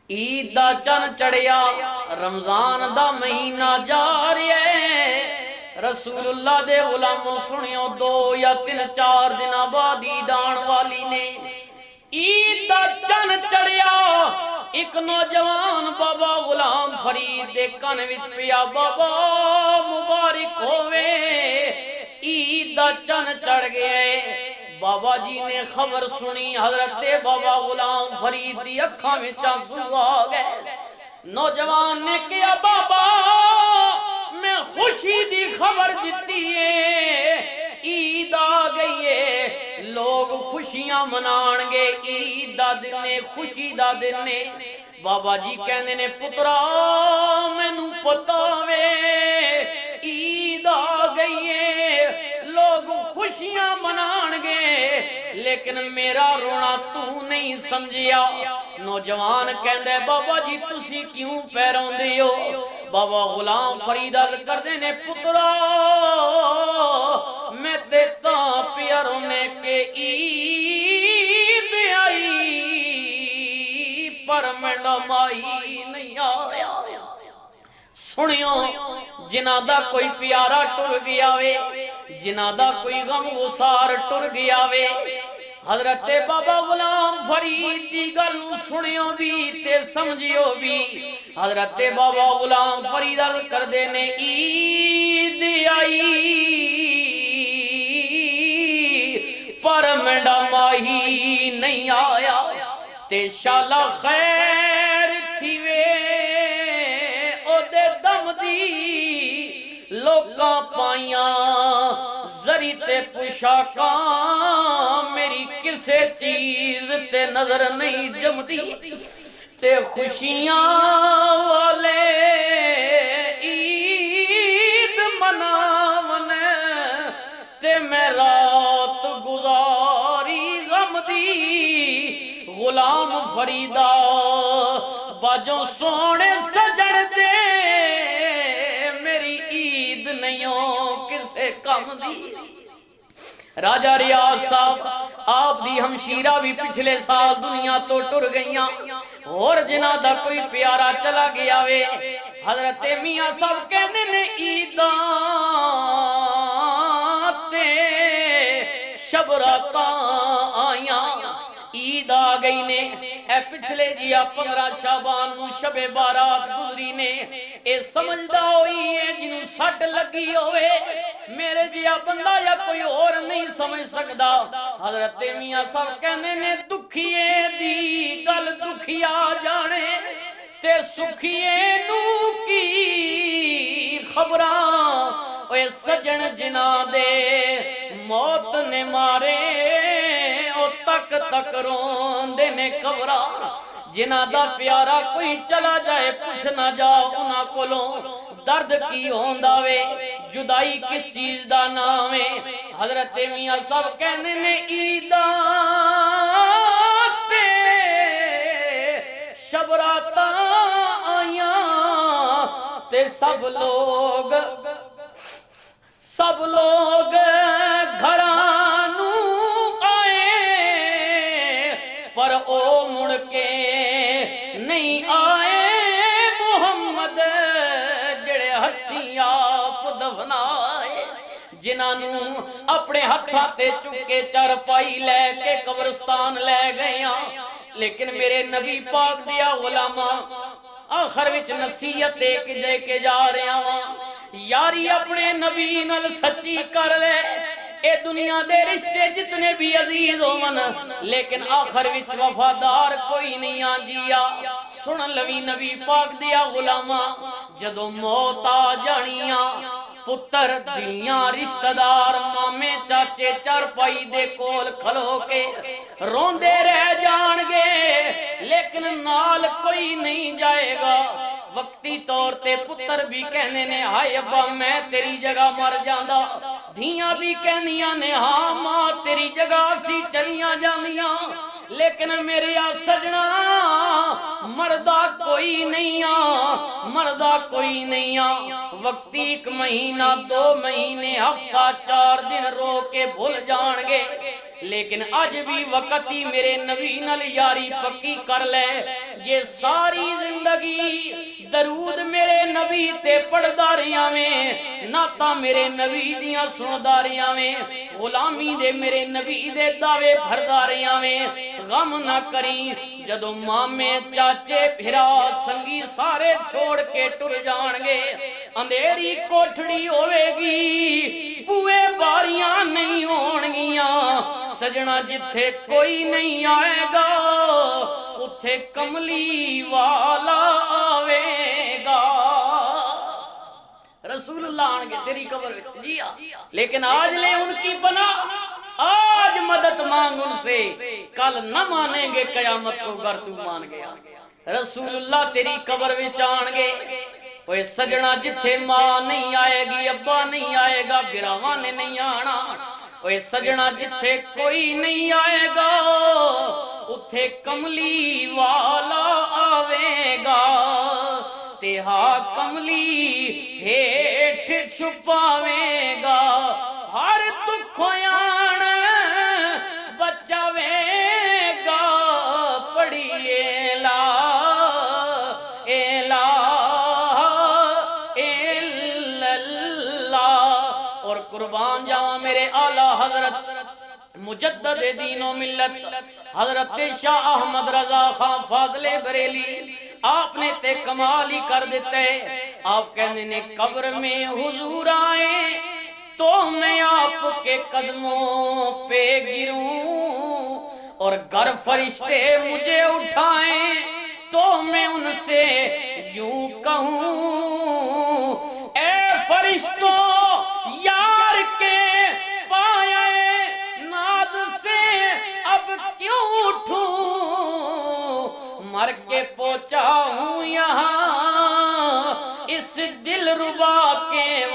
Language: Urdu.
عید دا چن چڑھیا رمضان دا مہینہ جاری ہے رسول اللہ دے غلاموں سنیو 2 یا 3 4 دن بعد عید آن والی نے عید دا چن چڑھیا ایک نوجوان بابا غلام فرید دے کان وچ پیا بابا مبارک ہووے عید دا چن چڑھ گئے بابا جی نے خبر سنی حضرت بابا غلام فرید دی اکھاں وچ آنسو آ گئے نوجوان نے کہا بابا میں خوشی دی خبر دیتی ہے عید آ گئی ہے لوگ خوشیاں منان گے عید دا دن نے خوشی دا دن نے بابا جی کہندے نے پترا مینوں پتہ وے عید آ گئی ہے لوگ خوشیاں منان گے لیکن میرا رونا تو نہیں سمجھیا نوجوان کہندے بابا جی تسی کیوں پہ روندے ہو بابا غلام فرید عرض کردے نے پترا میں تے تاں پیا رونے کے عید آئی پر میں نمائی نہیں آیا سنیو جنہ دا کوئی پیارا ٹر گیا وے جنہ دا کوئی غم غسار ٹر گیا وے حضرت بابا غلام فرید دی گل سنیو بھی تے سمجھیو بھی حضرت بابا غلام فرید عرض کردے نے عید آئی پر منڈا ماہی نہیں آیا تے شالا خیر تھی وے او دے دم دی لوکاں پائیاں زری تے پوشاکاں میری کسے چیز تے نظر نہیں جمدی تے خوشیاں والے عید مناون تے میں رات گزاری غم دی غلام فریدہ باجوں سونے سجڑ دے میری عید نہیں ہو کسے کم دی راجہ ریاض صاحب آپ دی ہمشیرہ بھی پچھلے سال دنیا تو ٹر گئیاں اور جنہ دا کوئی پیارا چلا گیا وے حضرت میاں صاحب کہنے نے عیداں تے شب راتاں آیاں عید آ گئی نے اے پچھلے جیا 15 شعبان نو شب بارات گزری نے اے سمجھدا ہوئی ہے جنوں سٹ لگی ہوئے میرے جیا بندہ یا کوئی اور نہیں سمجھ سکدا حضرت میاں صاحب کہنے نے دکھیے دی گل دکھیا جانے تے سکھیے نو کی خبراں اے سجن جنا دے موت نے مارے او تک تک روندے نے قبرا جنہ دا پیارا کوئی چلا جائے پوچھ نہ جاؤ انہاں کولوں درد کی ہوندا وے جدائی کس چیز دا نام ہے حضرت میاں صاحب کہنے نے عیداں تے شب راتاں آیاں تے سب لوگ گھراں نو پر او مڑ کے نہیں آئے محمد جڑے ہتھی آپ دفنائے جنہوں اپنے ہتھاں تے چکے چارپائی لے کے قبرستان لے گئیاں لیکن میرے نبی پاک دیا غلامہ آخر وچ نصیحت دے کے جا رہے ہیں یاری اپنے نبی نال سچی کر لے اے دنیا دے رشتے جتنے بھی عزیز ہون لیکن آخر وچ وفادار کوئی نہیں آجیا سن لوی نبی پاک دیا غلامہ جدو موت آ جانیاں پتر دیاں رشتہ دار مامے چاچے چارپائی دے کول کھلو کے روندے رہ جان گے لیکن نال کوئی نہیں جائے گا وقتی طور تے پتر بھی کہنے نے ہائے ابا میں تیری جگہ مر جاندہ دھیاں بھی کہنیاں نے ہاں ماں تیری جگہ سی چلیاں جاندیاں لیکن میرے سجنا مردہ کوئی نہیں مردہ کوئی نہیں وقتی 1 مہینہ 2 مہینے ہفتہ 4 دن رو کے بھول جان گے لیکن اج بھی وقت ہی میرے نبی نال یاری پکی کر لے جے ساری زندگی درود میرے نبی تے پڑھدا رہیا میں نعتاں میرے نبی دیاں سندا رہیا میں غلامی دے میرے نبی دے دعوے بھردا رہیا میں غم نہ کری جدو مامے چاچے پھرا سنگی سارے چھوڑ کے ٹر جان گے اندھیری کوٹھڑی ہوے گی بوئے باریاں نہیں ہون گیاں سجنا جتھے کوئی نہیں آئے گا اتھے کملی والا آوے گا رسول اللہ آنگے تیری قبر وچ جی لیکن آج لے ان کی بنا آج مدد مانگ ان سے کل نہ مانیں گے قیامت کو گر تو مان گیا رسول اللہ تیری قبر وچ آنگے اوے سجنا جتھے ماں نہیں آئے گی ابا نہیں آئے گا براواں نے نہیں آنا اوے سجنا جتھے کوئی نہیں آئے گا اتھے کملی والا آوے گا تے ہاں کملی ہیٹھ چھپاوے گا ہر دکھیان بچاوے گا پڑھیے لا اور قربان جاواں میرے اعلیٰ حضرت مجدد دین و ملت حضرت شاہ احمد رضا خان فاضل بریلی آپ نے تے کمال ہی کر دیتے آپ کہنے نے قبر میں حضور آئے تو میں آپ کے قدموں پہ گروں اور گر فرشتے مجھے اٹھائیں تو میں ان سے یوں کہوں اے فرشتوں یار کے پائے ناز سے اب کیوں اٹھوں مر کے پہنچا ہوں یہاں اس دل ربا کے